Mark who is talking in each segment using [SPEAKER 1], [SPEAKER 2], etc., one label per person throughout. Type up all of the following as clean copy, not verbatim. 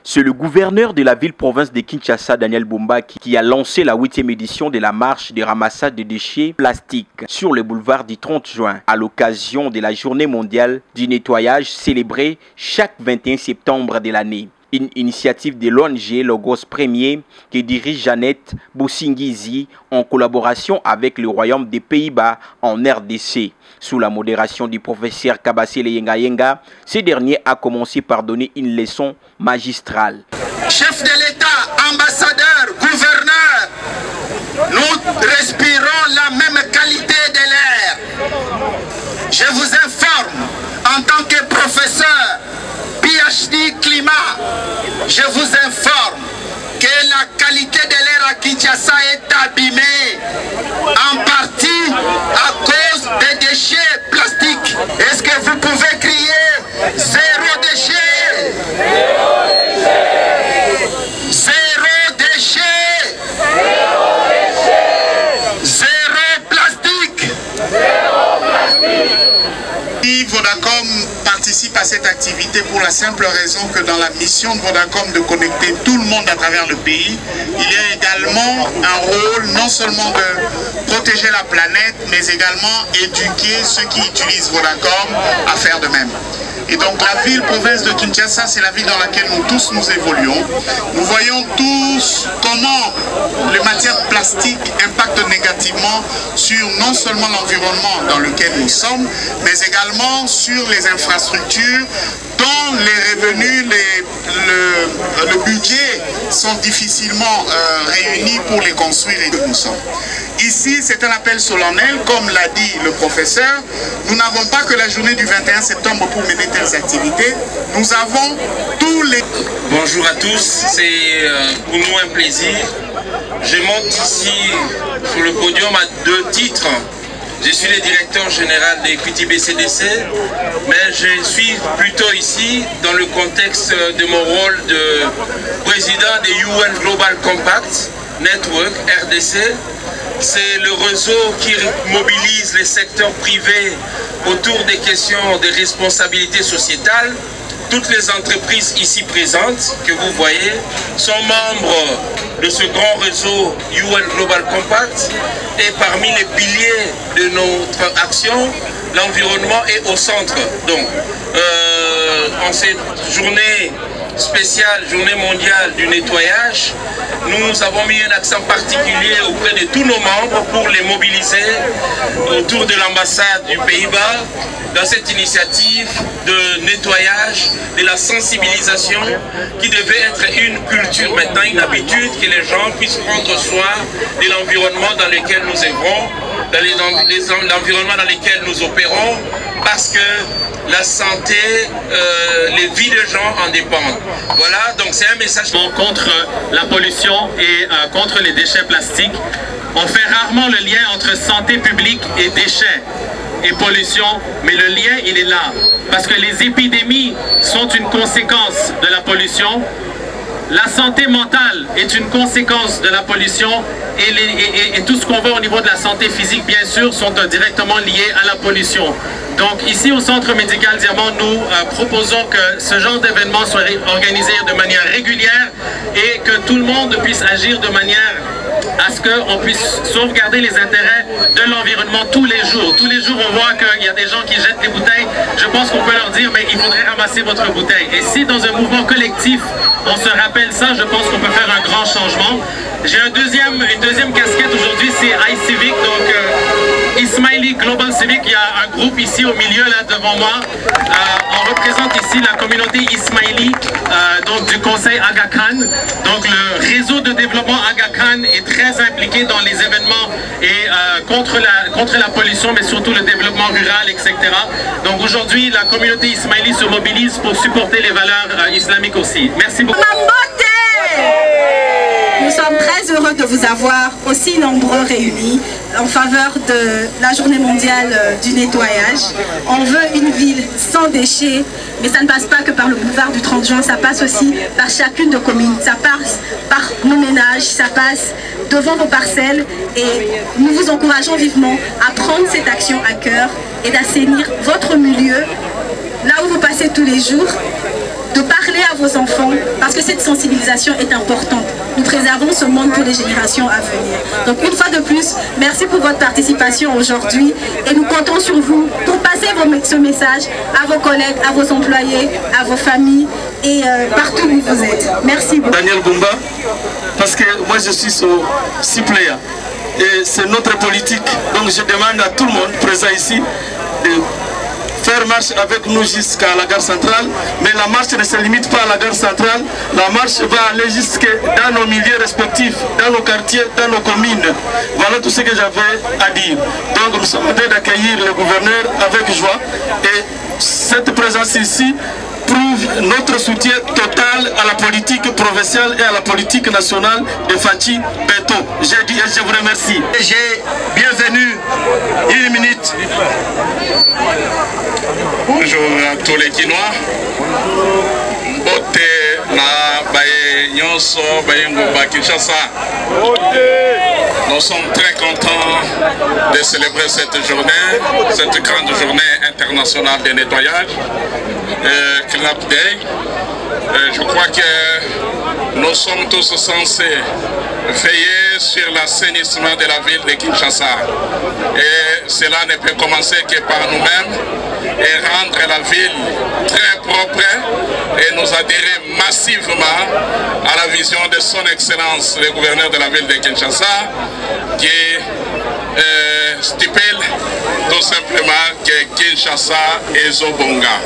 [SPEAKER 1] C'est le gouverneur de la ville-province de Kinshasa, Daniel Bumba, qui a lancé la 8e édition de la marche de ramassage de déchets plastiques sur le boulevard du 30 juin, à l'occasion de la journée mondiale du nettoyage célébrée chaque 21 septembre de l'année. Une initiative de l'ONG Logos Premier qui dirige Jeannette Boussingizi en collaboration avec le Royaume des Pays-Bas en RDC. Sous la modération du professeur Kabasele Yenga, ce dernier a commencé par donner une leçon magistrale.
[SPEAKER 2] Chef de l'État, ambassadeur, gouverneur, nous respirons la même qualité de l'air. Je vous informe, en tant que professeur, PhD climat, je vous informe que la qualité de l'air à Kinshasa est abîmée en partie à cause des déchets plastiques. Est-ce que vous pouvez crier zéro déchet? Zéro déchet! Zéro plastique! Vodacom participe à cette activité pour la simple raison que dans la mission de Vodacom de connecter tout le monde à travers le pays, il y a également un rôle non seulement de protéger la planète, mais également éduquer ceux qui utilisent Vodacom à faire de même. Et donc la ville-province de Kinshasa, c'est la ville dans laquelle nous tous nous évoluons. Nous voyons tous comment les matières plastiques impactent négativement sur non seulement l'environnement dans lequel nous sommes, mais également sur les infrastructures dont les revenus, le budget sont difficilement réunis pour les construire et que nous sommes. Ici, c'est un appel solennel, comme l'a dit le professeur. Nous n'avons pas que la journée du 21 septembre pour mener telles activités. Nous avons tous les...
[SPEAKER 3] Bonjour à tous, c'est pour nous un plaisir. Je monte ici sur le podium à 2 titres. Je suis le directeur général de Equity BCDC, mais je suis plutôt ici dans le contexte de mon rôle de président de UN Global Compact Network RDC. C'est le réseau qui mobilise les secteurs privés autour des questions de responsabilité sociétale. Toutes les entreprises ici présentes que vous voyez sont membres de ce grand réseau UN Global Compact et parmi les piliers de notre action, l'environnement est au centre. Donc, en cette journée spéciale, journée mondiale du nettoyage, nous avons mis un accent particulier auprès de tous nos membres pour les mobiliser autour de l'ambassade du Pays-Bas dans cette initiative de nettoyage, de la sensibilisation qui devait être une culture, maintenant une habitude, que les gens puissent prendre soin de l'environnement dans lequel nous œuvrons, l'environnement dans lequel nous opérons, parce que la santé, les vies des gens en dépendent. Voilà, donc c'est un message
[SPEAKER 4] contre la pollution et contre les déchets plastiques. On fait rarement le lien entre santé publique et déchets et pollution, mais le lien il est là, parce que les épidémies sont une conséquence de la pollution. La santé mentale est une conséquence de la pollution et tout ce qu'on voit au niveau de la santé physique, bien sûr, sont directement liés à la pollution. Donc ici au Centre médical Diamant, nous proposons que ce genre d'événement soit organisé de manière régulière et que tout le monde puisse agir de manière à ce qu'on puisse sauvegarder les intérêts de l'environnement tous les jours. Tous les jours, on voit qu'il y a des gens qui jettent des bouteilles. Je pense qu'on peut leur dire, mais il faudrait ramasser votre bouteille. Et si dans un mouvement collectif, on se rappelle ça, je pense qu'on peut faire un grand changement. J'ai une deuxième casquette aujourd'hui, c'est iCivic, donc Ismaili Global Civic. Il y a un groupe ici au milieu, là devant moi. On représente ici la communauté Ismaili, donc du conseil Aga Khan. Donc le réseau de développement Aga Khan est très impliqué dans les événements et contre la pollution, mais surtout le développement rural, etc. Donc aujourd'hui, la communauté Ismaili se mobilise pour supporter les valeurs islamiques aussi. Merci beaucoup.
[SPEAKER 5] Nous sommes très heureux de vous avoir aussi nombreux réunis en faveur de la journée mondiale du nettoyage. On veut une ville sans déchets, mais ça ne passe pas que par le boulevard du 30 juin, ça passe aussi par chacune de communes, ça passe par nos ménages, ça passe devant vos parcelles et nous vous encourageons vivement à prendre cette action à cœur et d'assainir votre milieu, là où vous passez tous les jours, de parler parlez à vos enfants, parce que cette sensibilisation est importante. Nous préservons ce monde pour les générations à venir. Donc une fois de plus, merci pour votre participation aujourd'hui et nous comptons sur vous pour passer ce message à vos collègues, à vos employés, à vos familles et partout où vous êtes. Merci beaucoup.
[SPEAKER 6] Daniel Boumba, parce que moi je suis son suppléant et c'est notre politique. Donc je demande à tout le monde présent ici de faire marche avec nous jusqu'à la gare centrale, mais la marche ne se limite pas à la gare centrale, la marche va aller jusque dans nos milieux respectifs, dans nos quartiers, dans nos communes. Voilà tout ce que j'avais à dire. Donc nous sommes en train d'accueillir le gouverneur avec joie et cette présence ici prouve notre soutien total à la politique provinciale et à la politique nationale de Fachi Beto. J'ai dit et je vous remercie.
[SPEAKER 7] J'ai bienvenue, une minute.
[SPEAKER 3] Bonjour à tous les Kinois. Bote na baye nyonso baye ngomba Kinshasa. Nous sommes très contents de célébrer cette journée, cette grande journée internationale de nettoyage, Clean-up Day. Je crois que nous sommes tous censés veiller sur l'assainissement de la ville de Kinshasa. Et cela ne peut commencer que par nous-mêmes et rendre la ville très propre et nous adhérer massivement à la vision de son Excellence, le gouverneur de la ville de Kinshasa, qui stipule tout simplement que Kinshasa est Zobonga.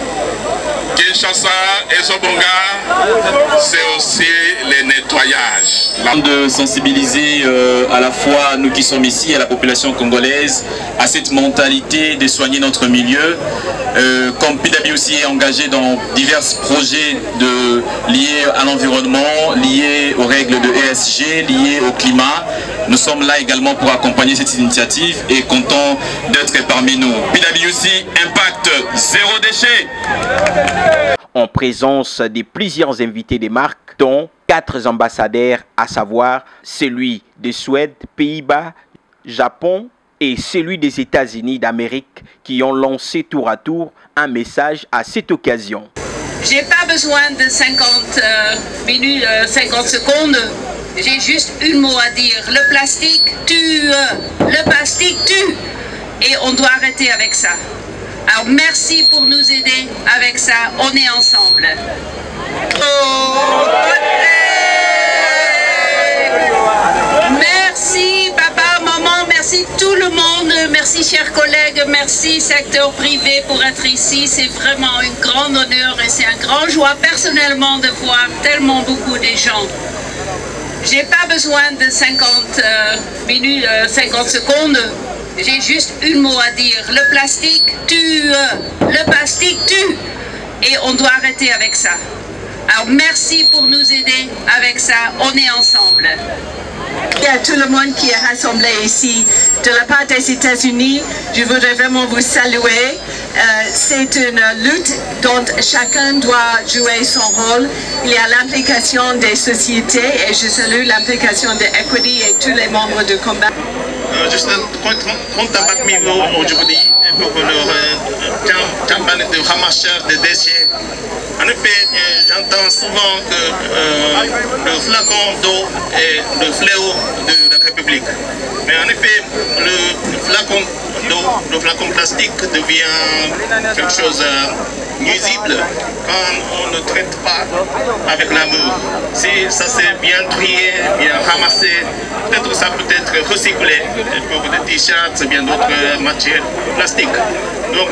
[SPEAKER 3] Kinshasa et Zobonga, c'est aussi le nettoyage.
[SPEAKER 8] De sensibiliser à la fois nous qui sommes ici, à la population congolaise, à cette mentalité de soigner notre milieu. Comme PWC est engagé dans divers projets liés à l'environnement, liés aux règles de ESG, liés au climat, nous sommes là également pour accompagner cette initiative et comptons d'être parmi nous. PWC Impact Zéro Déchet.
[SPEAKER 1] En présence de plusieurs invités des marques, dont 4 ambassadeurs, à savoir celui de Suède, Pays-Bas, Japon et celui des États-Unis d'Amérique, qui ont lancé tour à tour un message à cette occasion.
[SPEAKER 9] J'ai pas besoin de 50 minutes, 50 secondes. J'ai juste un mot à dire. Le plastique tue. Le plastique tue. Et on doit arrêter avec ça. Alors merci pour nous aider avec ça. On est ensemble. Merci papa, maman, merci tout le monde, merci chers collègues, merci secteur privé pour être ici. C'est vraiment un grand honneur et c'est un grand joie personnellement de voir tellement beaucoup de gens. J'ai pas besoin de 50 minutes, 50 secondes. J'ai juste un mot à dire. Le plastique tue. Le plastique tue. Et on doit arrêter avec ça. Alors merci pour nous aider avec ça. On est ensemble.
[SPEAKER 10] Et à tout le monde qui est rassemblé ici, de la part des États-Unis, je voudrais vraiment vous saluer. C'est une lutte dont chacun doit jouer son rôle. Il y a l'implication des sociétés et je salue l'implication de Equity et tous les membres du combat.
[SPEAKER 2] Juste compte aujourd'hui pour le campagne de ramassage de déchets. En effet, j'entends souvent que le flacon d'eau est le fléau de la République. Mais en effet, le flacon d'eau, le flacon plastique devient quelque chose de nuisible quand on ne traite pas avec l'amour. Si ça c'est bien trié, bien ramassé, peut-être ça peut être recyclé pour des t-shirts, bien d'autres matières plastiques. Donc,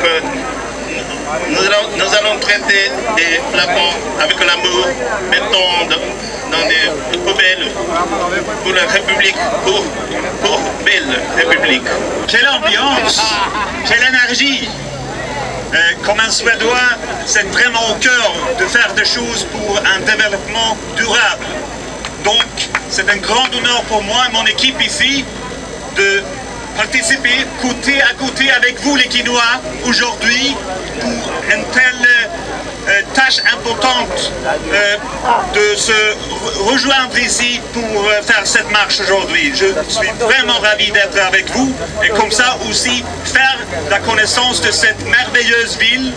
[SPEAKER 2] nous allons traiter des flacons avec l'amour, mettons dans des poubelles pour la République, pour belle République.
[SPEAKER 11] J'ai l'ambiance, j'ai l'énergie. Comme un Suédois, c'est vraiment au cœur de faire des choses pour un développement durable. Donc, c'est un grand honneur pour moi et mon équipe ici de participer côté à côté avec vous les Quinois aujourd'hui pour une telle tâche importante de se rejoindre ici pour faire cette marche aujourd'hui. Je suis vraiment ravi d'être avec vous et comme ça aussi faire la connaissance de cette merveilleuse ville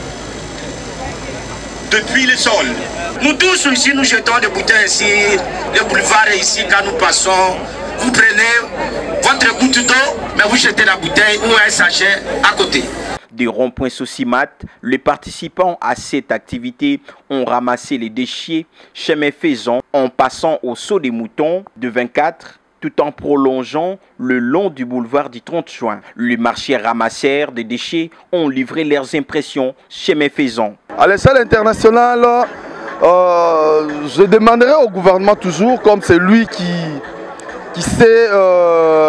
[SPEAKER 11] depuis le sol.
[SPEAKER 7] Nous tous ici, nous jetons des bouteilles ici, les boulevards ici, quand nous passons. Vous prenez votre goutte d'eau, mais vous jetez la bouteille ou un sachet à côté.
[SPEAKER 1] Des ronds-points Sosimat, les participants à cette activité ont ramassé les déchets chemin faisant en passant au saut des moutons de 24 tout en prolongeant le long du boulevard du 30 juin. Les marchés ramasseurs des déchets ont livré leurs impressions chemin faisant.
[SPEAKER 6] À l'échelle internationale, je demanderai au gouvernement toujours, comme c'est lui qui sait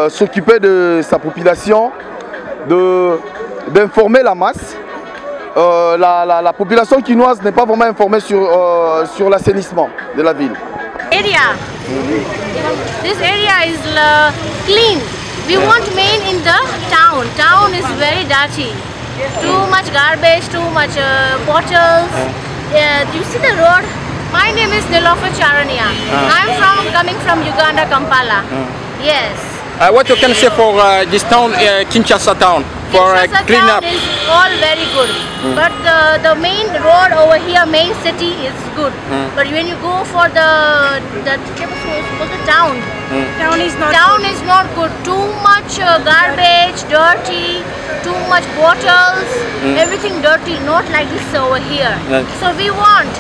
[SPEAKER 6] s'occuper de sa population, d'informer la masse. La population quinoise n'est pas vraiment informée sur l'assainissement de la ville.
[SPEAKER 12] Area. This area is clean. We want main in the town. Town is very dirty. Too much garbage, too much bottles. You see the road? My name is Nilofer Charania. I'm coming from Uganda, Kampala. Yes.
[SPEAKER 13] What you can say for this town, Kinshasa town, for clean up?
[SPEAKER 12] Is all very good, but the main road over here, main city is good. But when you go for the town, town is not good. Too much garbage, dirty, too much bottles, everything dirty. Not like this over here. So we want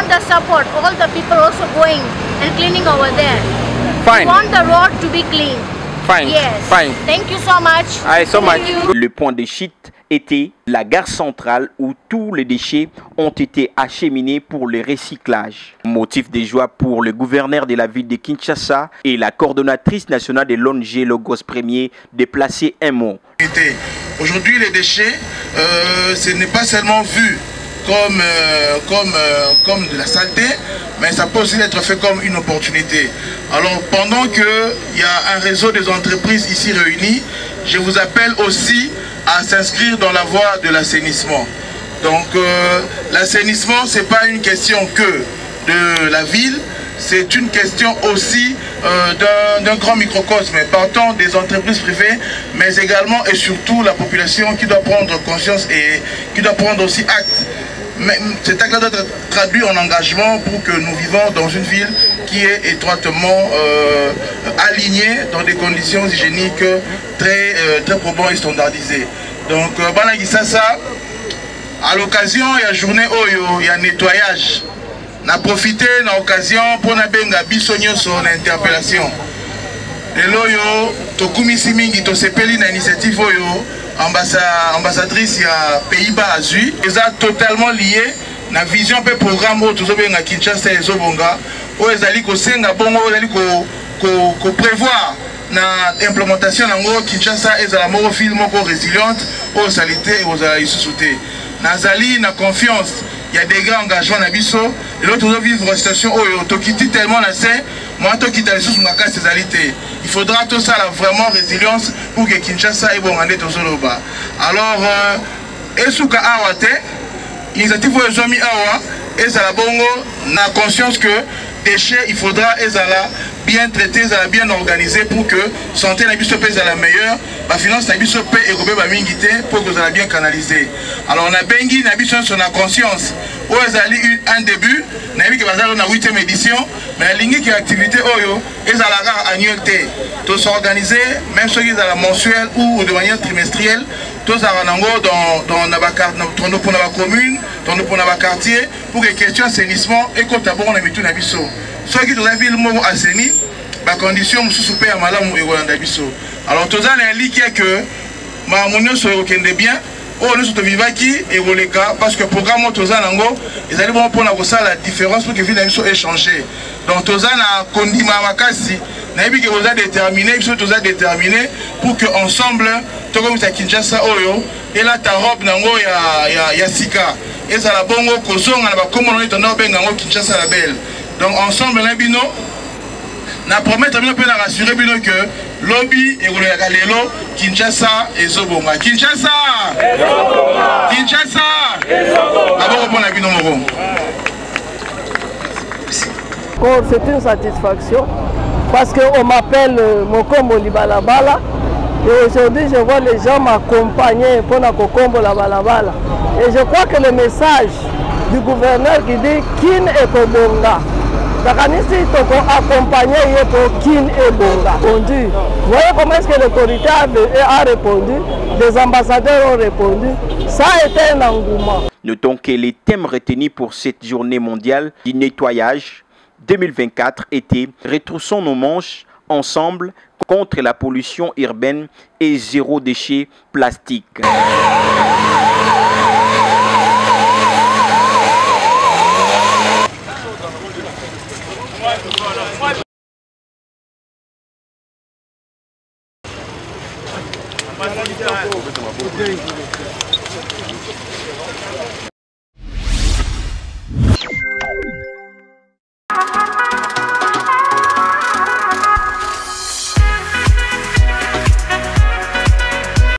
[SPEAKER 12] the support. All the people also going and cleaning over there.
[SPEAKER 13] Fine.
[SPEAKER 12] We want the road to be clean.
[SPEAKER 13] Fine.
[SPEAKER 12] Yes.
[SPEAKER 13] Fine.
[SPEAKER 12] Thank you so much.
[SPEAKER 1] Le point de chute était la gare centrale où tous les déchets ont été acheminés pour le recyclage. Motif de joie pour le gouverneur de la ville de Kinshasa et la coordonnatrice nationale de l'ONG Logos Premier de placer un mot.
[SPEAKER 2] Aujourd'hui, les déchets, ce n'est pas seulement vu comme de la saleté, mais ça peut aussi être fait comme une opportunité. Alors pendant qu'il y a un réseau des entreprises ici réunies, je vous appelle aussi à s'inscrire dans la voie de l'assainissement. Donc l'assainissement, ce n'est pas une question que de la ville, c'est une question aussi d'un grand microcosme, partant des entreprises privées, mais également et surtout la population qui doit prendre conscience et qui doit prendre aussi acte. Mais cet acte doit être traduit en engagement pour que nous vivons dans une ville qui est étroitement alignée dans des conditions hygiéniques très probantes et standardisées. Donc, à l'occasion, il y a journée il y a nettoyage. On a profité de l'occasion pour nous faire son interpellation. Et là, Tokumisi Mingi, Tosepeli, l'initiative ambassadrice ya Pays-Bas Azui, ils sont totalement liés na vision pe programme où tous les Kinshasa et Zobonga, où ils allaient kosenga bongo, ils allaient ko prévoir na implémentation nango Kinshasa et la moro film moko résiliente, aux salité et aux isusuté. Nazali na confiance, il y a des grands engagements na biso, et l'autre doit vivre une situation où tokiti tellement na c'est, moi tokita les sous ngaka ces alités. Il faudra tout ça vraiment résilience pour que Kinshasa ait bon année tout soloba. Alors esuka awate initiative ezomi awa ezala bongo na conscience que déchets il faudra ezala bien traité, ezala bien organisé pour que santé na biso pe ezala meilleure, ba finance na biso pe ekobe ba mingité pour que ezala bien canalisé. Alors na bengi na biso son conscience où ezali un début na bi que bazalo na 8e édition mais lingi qui activité oyo ezala annualité. Tous s'organiser même ceux qui ezala mensuel ou de manière trimestrielle, tous à Ranango dans la commune, dans le quartier pour que question assainissement et quand d'abord on a mis tout na biso. Ceux qui dans la ville mo assaini ba condition musu super à malamu et Rwanda biso. Alors tous les lits qui est que ma monnaie soit okende bien. Oh, nous sommes vivaki et Roleka parce que le programme Tozanango, ils allaient bon pour la différence pour que les villes soient échangées. Donc Tozana Kondima Makasi, Nabi que vous avez déterminé, ils sont déterminés pour que ensemble, Togo Kinshasa Oyo, et là ta robe Nango ya Sika, et ça la bongo Kozong, comme on est en Bengango Kinshasa la belle. Donc ensemble, Nabino, na promettre bien de rassurer bien que lobby et Lelo Kinshasa et Zobonga. Kinshasa Kinshasa
[SPEAKER 14] c'est une satisfaction parce qu'on m'appelle Mokombo Libalabala et aujourd'hui je vois les gens m'accompagner pour la Kokombo la Balabala et je crois que le message du gouverneur qui dit Kin et Kobonga. Takanisi Toko accompagné pour Kin et Bonga. Vous voyez comment est-ce que l'autorité a répondu, des ambassadeurs ont répondu. Ça a été un engouement.
[SPEAKER 1] Notons que les thèmes retenus pour cette journée mondiale du nettoyage 2024 étaient « Retroussons nos manches ensemble contre la pollution urbaine et zéro déchet plastique ».